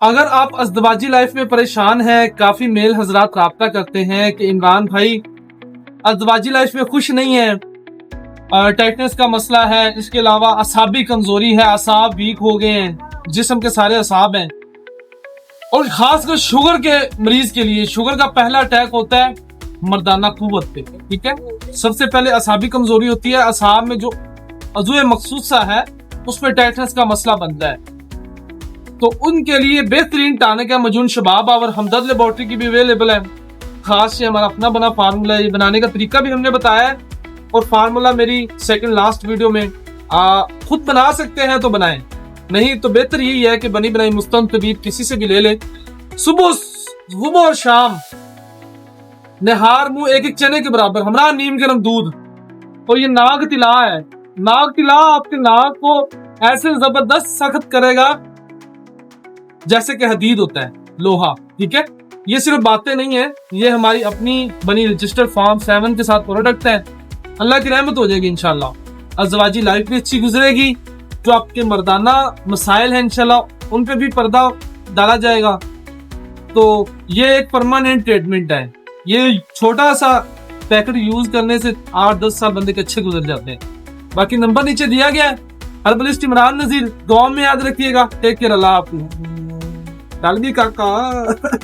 अगर आप अज़दवाजी लाइफ में परेशान हैं, काफी मेल हजरात राब्ता करते हैं कि इमरान भाई अज़दवाजी लाइफ में खुश नहीं है, टाइटनेस का मसला है, इसके अलावा असाबी कमजोरी है, असाब वीक हो गए हैं, जिस्म के सारे असाब हैं, और खासकर शुगर के मरीज के लिए शुगर का पहला अटैक होता है मर्दाना कुव्वत पे। ठीक है, सबसे पहले असाबी कमजोरी होती है, असाब में जो अज़ुए मखसूसा है उस पर टाइटनेस का मसला बनता है। तो उनके लिए बेहतरीन टानिक है मजून शबाब और हमदर्द लेबोरेटरी की भी अवेलेबल है। खास से हमारा अपना बना फार्मूला, ये बनाने का तरीका भी हमने बताया है, और फार्मूला मेरी सेकंड लास्ट वीडियो में खुद बना सकते हैं तो बनाएं, नहीं तो बेहतर यही है कि बनी बनाई मुस्तन तबीब किसी से भी ले ले। सुबह और शाम निहार मुंह एक एक चने के बराबर हमरा नीम गर्म दूध। और ये नाग तिला है, नाग तिला आपके नाक को ऐसे जबरदस्त सख्त करेगा जैसे कि हदीद होता है, लोहा। ठीक है, ये सिर्फ बातें नहीं है, ये हमारी अपनी बनी रजिस्टर्ड फार्म 7 के साथ प्रोडक्ट है। अल्लाह की रहमत हो जाएगी इंशाल्लाह, अज़दवाजी लाइफ भी अच्छी गुजरेगी, जो आपके मर्दाना मसाइल हैं इंशाल्लाह उन पे भी पर्दा डाला जाएगा। तो ये एक परमानेंट ट्रीटमेंट है, ये छोटा सा पैकेट यूज करने से 8-10 साल बंदे के अच्छे गुजर जाते हैं। बाकी नंबर नीचे दिया गया है, हर्बलिस्ट इमरान नजीर, गाँव में याद रखिएगा। टेक केयर, अल्लाह हाफिज़। डाल भी काका